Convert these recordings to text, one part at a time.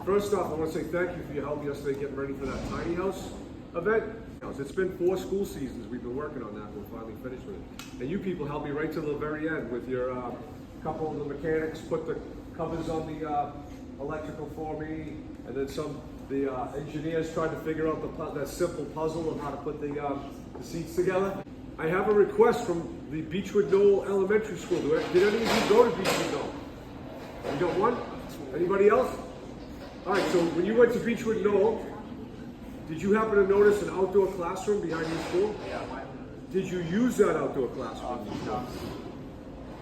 First off, I want to say thank you for your help yesterday getting ready for that tiny house event. It's been 4 school seasons we've been working on that. We're finally finished with it. And you people helped me right to the very end with your couple of the mechanics put the covers on the electrical for me, and then the engineers tried to figure out that simple puzzle of how to put the seats together. I have a request from the Beechwood Knoll Elementary School. Did any of you go to Beechwood Knoll? You got one? Anybody else? All right, so when you went to Beechwood Knoll, did you happen to notice an outdoor classroom behind your school? Yeah. Did you use that outdoor classroom?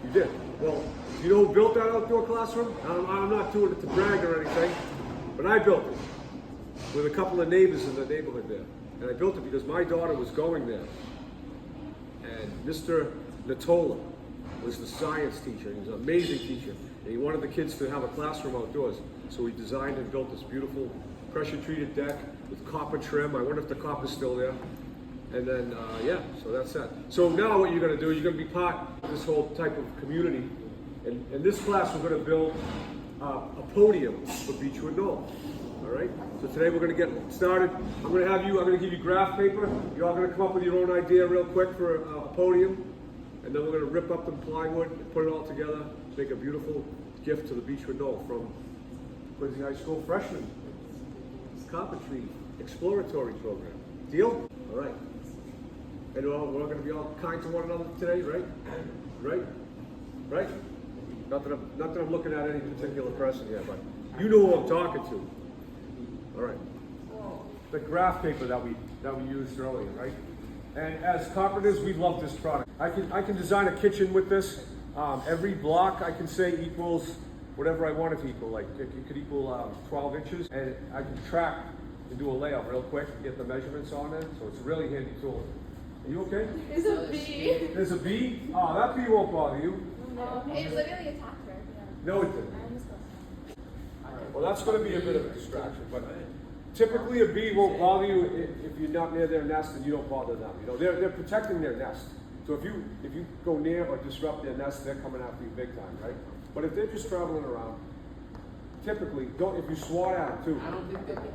You did? Well, you know who built that outdoor classroom? I'm not doing it to brag or anything, but I built it with a couple of neighbors in the neighborhood there. And I built it because my daughter was going there. And Mr. Natola was the science teacher. He was an amazing teacher. And he wanted the kids to have a classroom outdoors. So he designed and built this beautiful pressure-treated deck with copper trim. I wonder if the copper's still there. And then, yeah, so that's that. So now what you're going to do, you're going to be part of this whole type of community. And in this class, we're going to build a podium for Beechwood Knoll. All right? So today we're going to get started. I'm going to give you graph paper. You're all going to come up with your own idea real quick for a podium. And then we're going to rip up the plywood and put it all together, make a beautiful gift to the Beechwood Knoll from Quincy High School Freshmen Carpentry Exploratory Program. Deal? All right. And we're all going to be all kind to one another today, right? Right? Right? Not that I'm looking at any particular person here, but you know who I'm talking to. All right. The graph paper that we used earlier, right? And as carpenters, we love this product. I can design a kitchen with this. Every block I can say equals whatever I want it to equal. Like it could equal 12 inches, and I can track and do a layout real quick and get the measurements on there. So it's a really handy tool. Are you okay? There's a bee. There's a bee? Oh, that bee won't bother you. No, it literally attacked her. No, it didn't. Well, that's going to be a bit of a distraction, but typically a bee won't bother you if you're not near their nest and you don't bother them. You know, they're protecting their nest. So if you go near or disrupt their nest, they're coming after you big time, right? But if they're just traveling around, typically don't. If you swat at them too. I don't think they can.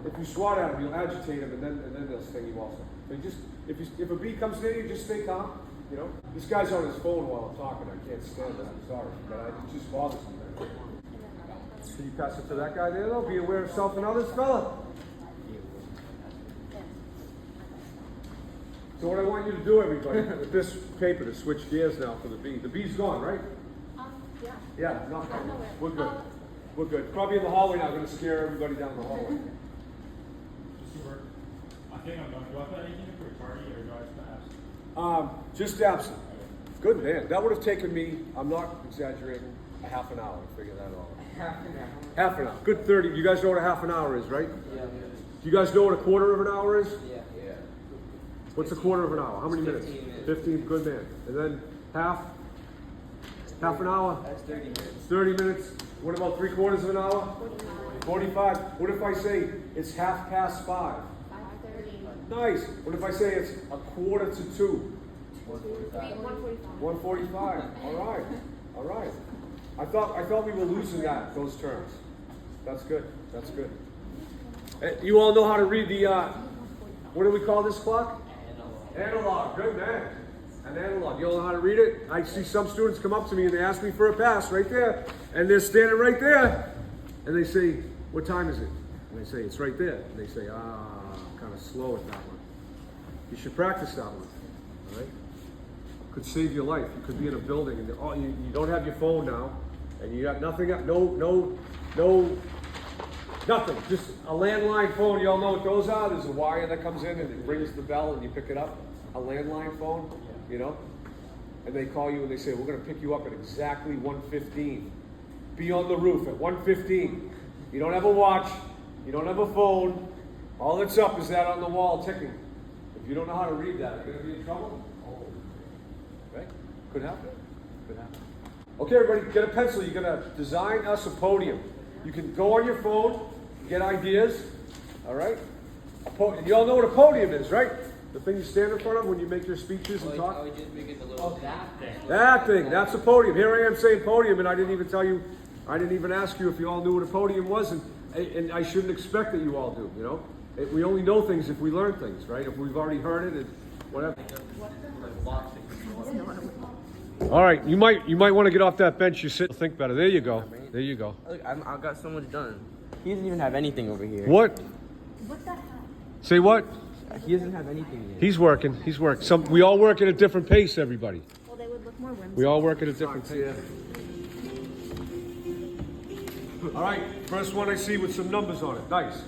If you swat at them, you'll agitate them, and then they'll sting you also. So you just if a bee comes near you, just stay calm. You know, this guy's on his phone while I'm talking. I can't stand that. I'm sorry, but it just bothers me. Can you pass it to that guy there, though? Be aware of self and others, fella. So what I want you to do, everybody, with this paper to switch gears now for the bee. The bee's gone, right? Yeah. Yeah, no, we're good. We're good. Probably in the hallway now, going to scare everybody down the hallway. I think I'm done. Do I put anything for a party or do I just ask? Just absent. Good man. That would have taken me, I'm not exaggerating, a half an hour to figure that all out. Half an hour. Good 30. You guys know what a half an hour is, right? Yeah. Do you guys know what a quarter of an hour is? Yeah. What's a quarter of an hour? How many minutes? 15 minutes. 15, good man. And then half an hour? That's 30 minutes. 30 minutes. What about 3/4 of an hour? 45. What if I say it's 5:30? 5:30. Nice. What if I say it's 1:45? 1:45. 1:45. All right. I thought we were losing those terms. That's good. You all know how to read the what do we call this clock? Analog. Good man. An analog. You all know how to read it? I see some students come up to me and they ask me for a pass right there, and they're standing right there, and they say, "What time is it?" And I say, "It's right there." And they say, "I'm kind of slow at that one." You should practice that one. All right. Could save your life. You could be in a building and you don't have your phone now, and you got nothing. Nothing. Just a landline phone. You all know what those are. There's a wire that comes in and it rings the bell and you pick it up. A landline phone, you know. And they call you and they say, "We're going to pick you up at exactly 1:15. Be on the roof at 1:15. You don't have a watch. You don't have a phone. All that's up is that on the wall ticking. If you don't know how to read that, you're going to be in trouble." Right? Could happen. Okay, everybody, get a pencil. You're going to design us a podium. You can go on your phone, get ideas. All right? And you all know what a podium is, right? The thing you stand in front of when you make your speeches and talk. Just make it the little That thing. That thing. That's a podium. Here I am saying podium, and I didn't even tell you I didn't even ask you if you all knew what a podium was, and I shouldn't expect that you all do, you know? We only know things if we learn things, right? If we've already heard it, and whatever. All right, you might want to get off that bench. You sit, think better. There you go. There you go. Look, I got so much done. He doesn't even have anything over here. What? What the hell? Say what? He doesn't have anything yet. He's working. He's working. We all work at a different pace, everybody. Well, they would look more whimsical. We all work at a different pace. All right, first one I see with some numbers on it. Nice.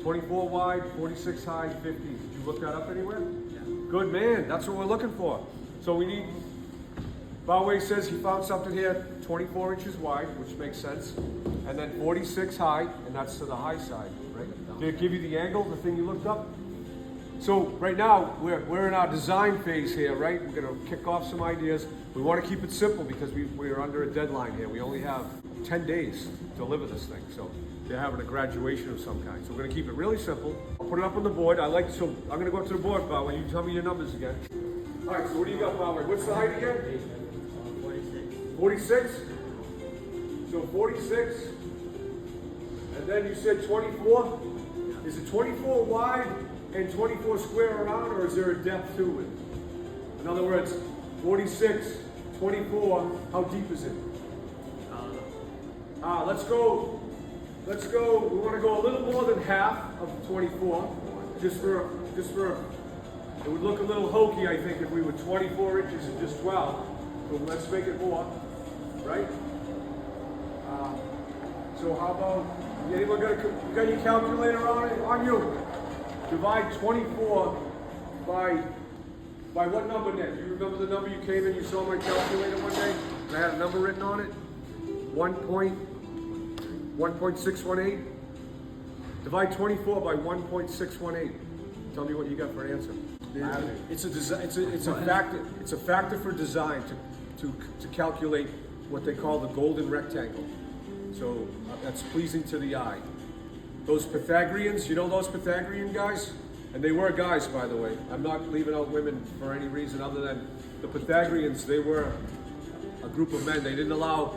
24 wide, 46 high, 50. Did you look that up anywhere? Yeah. Good man. That's what we're looking for. So we need. Bowway says he found something here 24 inches wide, which makes sense, and then 46 high, and that's to the high side, right? Did it give you the angle, the thing you looked up? So right now, we're in our design phase here, right? We're gonna kick off some ideas. We wanna keep it simple because we are under a deadline here. We only have 10 days to deliver this thing, so they're having a graduation of some kind. So we're gonna keep it really simple. I'll put it up on the board. So I'm gonna go up to the board, Bowway. You tell me your numbers again. All right, so what do you got, Bowway? What's the height again? 46? So 46, and then you said 24? Is it 24 wide and 24 square around, or is there a depth to it? In other words, 46, 24, how deep is it? Let's go, we want to go a little more than half of 24, just for, it would look a little hokey, I think, if we were 24 inches and just 12, so let's make it more. Right? So how about, anyone got your calculator on you? Divide 24 by what number, Nick? You remember the number you came in, you saw my calculator one day? And I had a number written on it? 1.618? Divide 24 by 1.618. Tell me what you got for an answer. It's a factor for design to calculate what they call the golden rectangle. So that's pleasing to the eye. Those Pythagoreans, you know those Pythagorean guys? And they were guys, by the way. I'm not leaving out women for any reason other than the Pythagoreans, they were a group of men. They didn't allow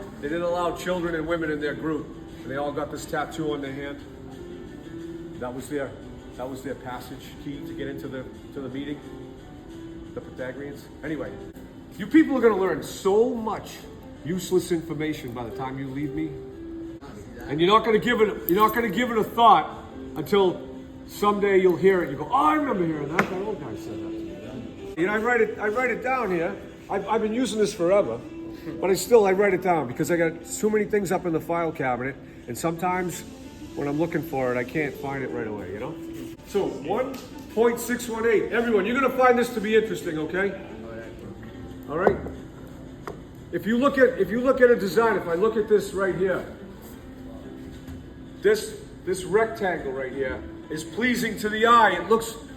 children and women in their group. And they all got this tattoo on their hand. That was their passage key to get into the meeting. The Pythagoreans. Anyway, you people are gonna learn so much useless information by the time you leave me, and you're not going to give it a thought until someday you'll hear it. You go, oh, I remember hearing that. That old guy said that to me. And I write it down here. I've been using this forever, but I write it down because I got too many things up in the file cabinet, and sometimes when I'm looking for it, I can't find it right away. You know. So 1.618. Everyone, you're going to find this to be interesting, okay? All right. If you look at a design, if I look at this right here, this rectangle right here is pleasing to the eye.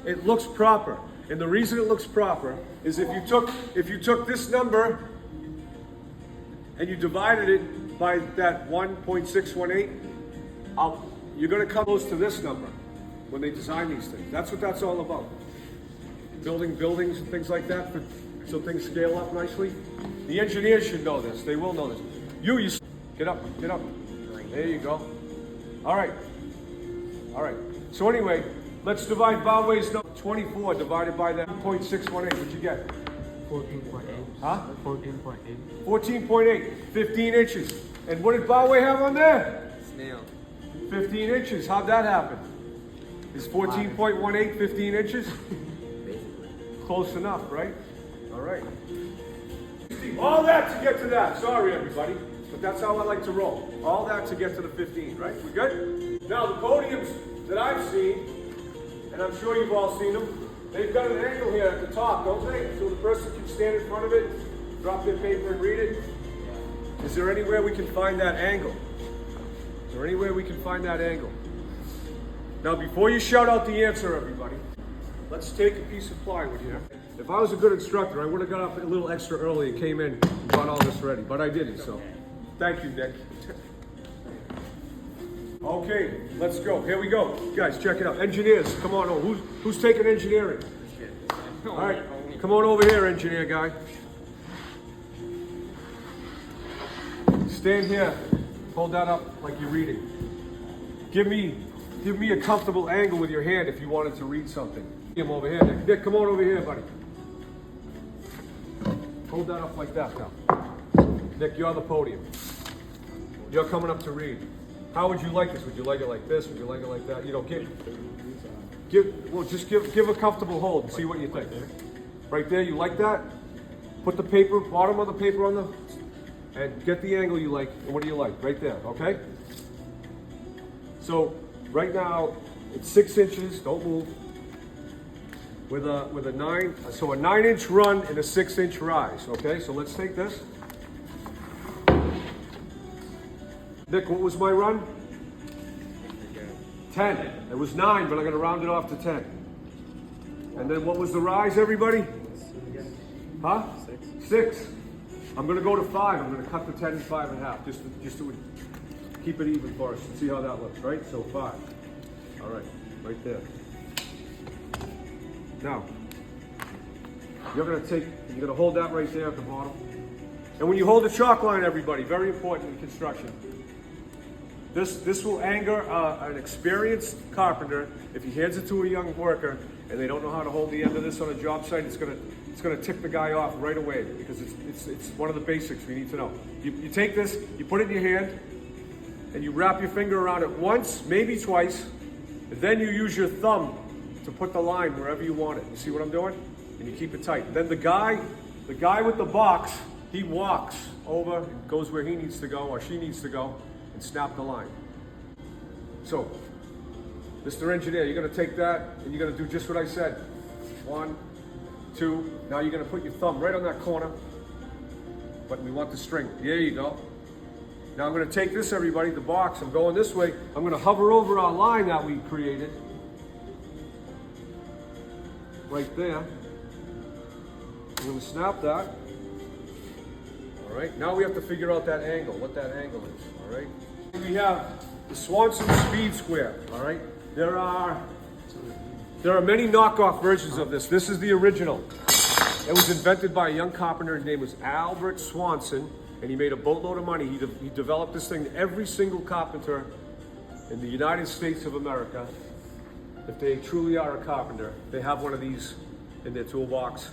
It looks proper, and the reason it looks proper is if you took this number and you divided it by that 1.618, you're going to come close to this number when they design these things. That's what that's all about. Building buildings and things like that so things scale up nicely. The engineers should know this. They will know this. You get up. There you go. All right. So anyway, let's divide Bowway's number 24 divided by that 0.618. What'd you get? 14.8. Huh? 14.8. 14.8. 15 inches. And what did Bowway have on there? Snail. 15 inches. How'd that happen? Is 14.18 15 inches? Basically. Close enough, right? All right. All that to get to that. Sorry, everybody. But that's how I like to roll. All that to get to the 15, right? We good? Now, the podiums that I've seen, and I'm sure you've all seen them, they've got an angle here at the top, don't they? So the person can stand in front of it, drop their paper and read it. Is there anywhere we can find that angle? Is there anywhere we can find that angle? Now, before you shout out the answer, everybody, let's take a piece of plywood here. If I was a good instructor, I would have got up a little extra early and came in and got all this ready, but I didn't, so thank you, Nick. Okay, let's go. Here we go. Guys, check it out. Engineers, come on over. Who's taking engineering? All right, come on over here, engineer guy. Stand here. Hold that up like you're reading. Give me a comfortable angle with your hand if you wanted to read something. Him over here, Nick. Nick, come on over here, buddy. Hold that up like that now. Nick, you're on the podium. You're coming up to read. How would you like this? Would you like it like this? Would you like it like that? You know, give a comfortable hold and see what you think. Right there, you like that? Put the paper, bottom of the paper on the, and get the angle you like. And what do you like? Right there, okay? So right now it's 6 inches. Don't move. With a 9-inch run and a 6-inch rise. Okay, so let's take this. Nick, what was my run? 10. It was 9, but I'm going to round it off to 10. And then what was the rise, everybody? Huh? 6. I'm going to go to 5. I'm going to cut the 10 in 5 and a half, just to keep it even for us and see how that looks, right? So 5. All right, right there. Now, you're going to hold that right there at the bottom. And when you hold the chalk line, everybody, very important in construction. This will anger an experienced carpenter if he hands it to a young worker and they don't know how to hold the end of this on a job site. It's going to tick the guy off right away because it's one of the basics we need to know. You take this, you put it in your hand, and you wrap your finger around it once, maybe twice, and then you use your thumb to put the line wherever you want it. You see what I'm doing? And you keep it tight. Then the guy with the box, he walks over and goes where he needs to go or she needs to go and snap the line. So, Mr. Engineer, you're going to take that and you're going to do just what I said. 1, 2. Now you're going to put your thumb right on that corner, but we want the string. There you go. Now I'm going to take this, everybody, the box. I'm going this way. I'm going to hover over our line that we created. Right there. I'm going to snap that. All right. Now we have to figure out that angle, what that angle is. All right. We have the Swanson speed square. All right. There are many knockoff versions of this. This is the original. It was invented by a young carpenter. His name was Albert Swanson, and he made a boatload of money. He developed this thing. Every single carpenter in the United States of America, if they truly are a carpenter, they have one of these in their toolbox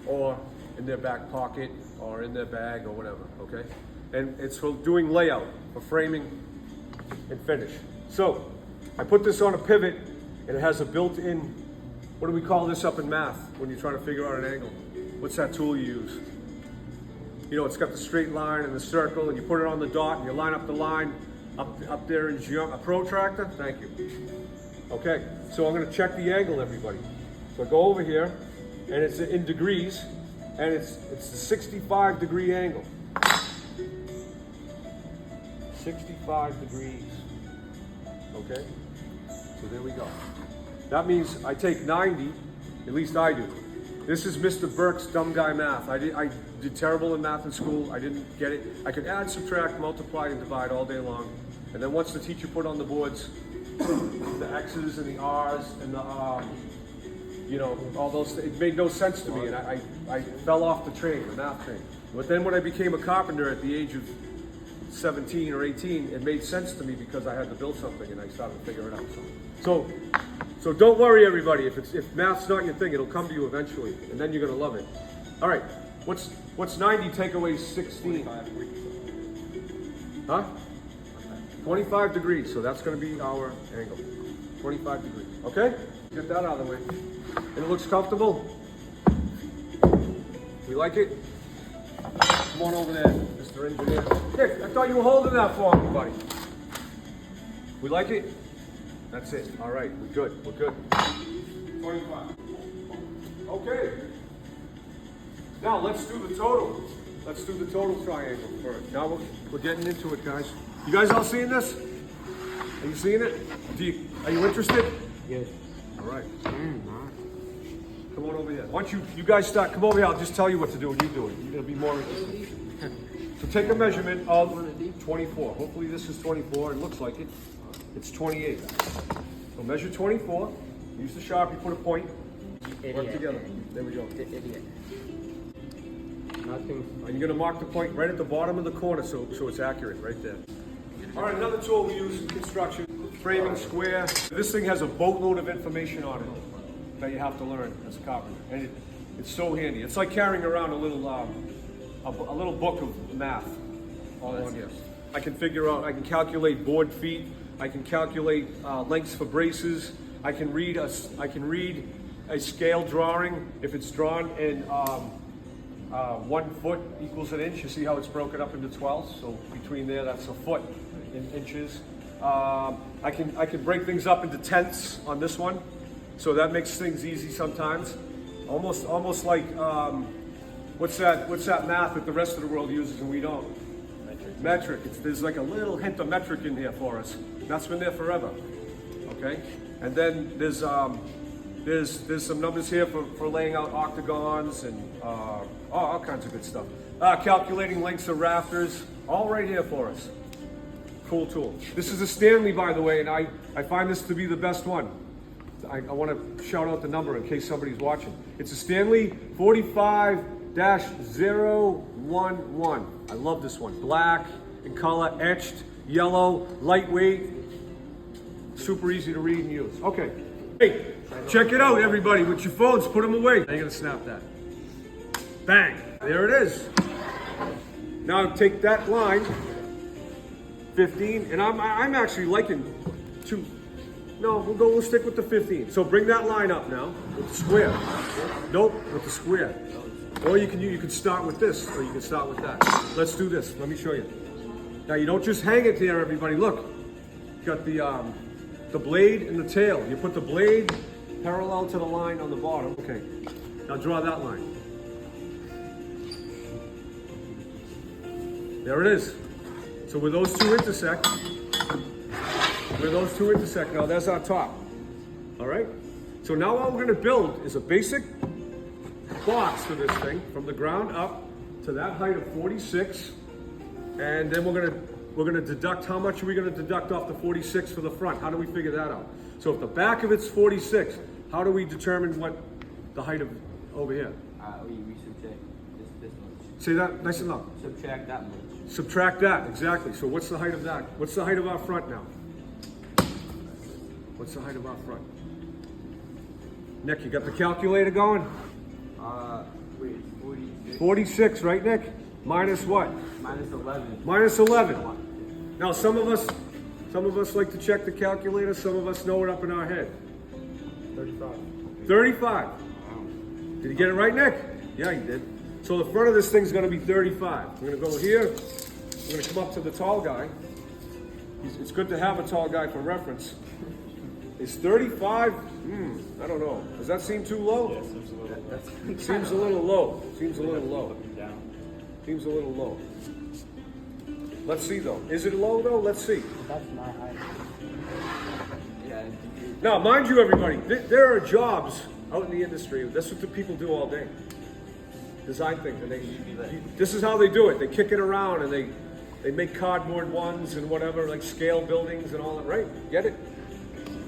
or in their back pocket or in their bag or whatever, okay? And it's for doing layout, for framing and finish. So I put this on a pivot and it has a built-in, what do we call this up in math when you're trying to figure out an angle? What's that tool you use? You know, it's got the straight line and the circle, and you put it on the dot and you line up the line up there in a protractor. Thank you. Okay, so I'm going to check the angle, everybody. So I go over here, and it's in degrees, and it's the 65-degree angle. 65 degrees. Okay, so there we go. That means I take 90, at least I do. This is Mr. Burke's dumb guy math. I did terrible in math in school. I didn't get it. I could add, subtract, multiply, and divide all day long. And then once the teacher put on the boards the X's and the R's and the, you know, all those things, it made no sense to me. And I fell off the train, the math train. But then when I became a carpenter at the age of 17 or 18, it made sense to me because I had to build something and I started to figure it out. So don't worry, everybody. If math's not your thing, it'll come to you eventually, and then you're gonna love it. All right, what's 90 take away 16? Huh? 25 degrees. So that's gonna be our angle. 25 degrees. Okay? Get that out of the way. And it looks comfortable. We like it. Come on over there, Mr. Engineer. Dick, I thought you were holding that for me, buddy. We like it? That's it. All right, we're good. We're good. 25. Okay. Now let's do the total. Let's do the total triangle first. Now we're getting into it, guys. You guys all seeing this? Are you seeing it? Are you interested? Yes. All right. Come on over here. Why don't you guys start? Come over here. I'll just tell you what to do and you do it. It'll be more interesting. So take a measurement of 24. Hopefully this is 24. It looks like it. It's 28. So measure 24. Use the Sharpie, put a point. Work together. There we go. You're gonna mark the point right at the bottom of the corner so it's accurate right there. All right, another tool we use in construction, framing square. This thing has a boatload of information on it that you have to learn as a carpenter. And it's so handy. It's like carrying around a little book of math all on here. I can calculate board feet. I can calculate lengths for braces. I can read a scale drawing if it's drawn in 1 foot equals an inch. You see how it's broken up into 12? So between there, that's a foot in inches. I can break things up into tenths on this one, so that makes things easy sometimes. Almost like what's that math that the rest of the world uses and we don't? Metric. There's like a little hint of metric in here for us. That's been there forever. Okay, and then there's some numbers here for laying out octagons and all kinds of good stuff. Calculating lengths of rafters, all right here for us. Cool tool. This is a Stanley, by the way, and I find this to be the best one. I want to shout out the number in case somebody's watching. It's a Stanley 45-011. I love this one. Black in color, etched, yellow, lightweight, super easy to read and use. Okay. Hey, check it out, everybody. With your phones, put them away. Now you're gonna snap that. Bang. There it is. Now take that line, 15, and I'm actually liking to. No, we'll stick with the 15. So bring that line up now with the square. Nope, with the square. Or you can start with this, or you can start with that. Let's do this. Let me show you. Now you don't just hang it there, everybody. Look, you got the blade and the tail. You put the blade parallel to the line on the bottom. Okay. Now draw that line. There it is. So where those two intersect, now there's our top. All right? So now all we're gonna build is a basic box for this thing from the ground up to that height of 46. And then we're gonna deduct, how much are we gonna deduct off the 46 for the front? How do we figure that out? So if the back of it's 46, how do we determine what the height of over here? We subtract this much. Say that nice and loud. Subtract that much. Subtract that, exactly. So what's the height of that? What's the height of our front now? What's the height of our front? Nick, you got the calculator going? Wait, 46. 46, right, Nick? Minus what? Minus 11. Minus 11. Now, some of us like to check the calculator. Some of us know it up in our head. 35. 35. Did you get it right, Nick? Yeah, you did. So the front of this thing's going to be 35. We're going to go here. We're going to come up to the tall guy. It's good to have a tall guy for reference. Is 35? I don't know. Does that seem too low? Yeah, seems a little low. Seems a little low. Seems a little low. Looking down. Seems a little low. Let's see though. Is it low though? Let's see. That's my height. Yeah. Now, mind you, everybody, there are jobs out in the industry. That's what the people do all day. Design things, and this is how they do it. They kick it around and they make cardboard ones and whatever, like scale buildings and all that. Right? Get it?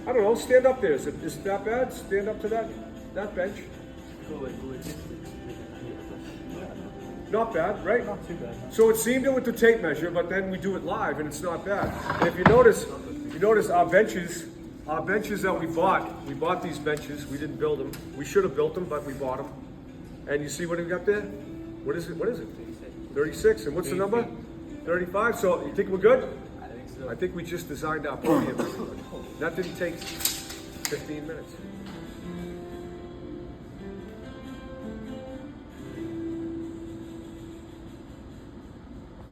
I don't know. Stand up there. Is it that bad? Stand up to that bench. Not bad, right? Not too bad. So it's seen to with the tape measure, but then we do it live, and it's not bad. And if you notice our benches that we bought these benches. We didn't build them. We should have built them, but we bought them. And you see what we got there? What is it? 36. And what's the number? 35. So you think we're good? I think so. I think we just designed our podium. That didn't take 15 minutes.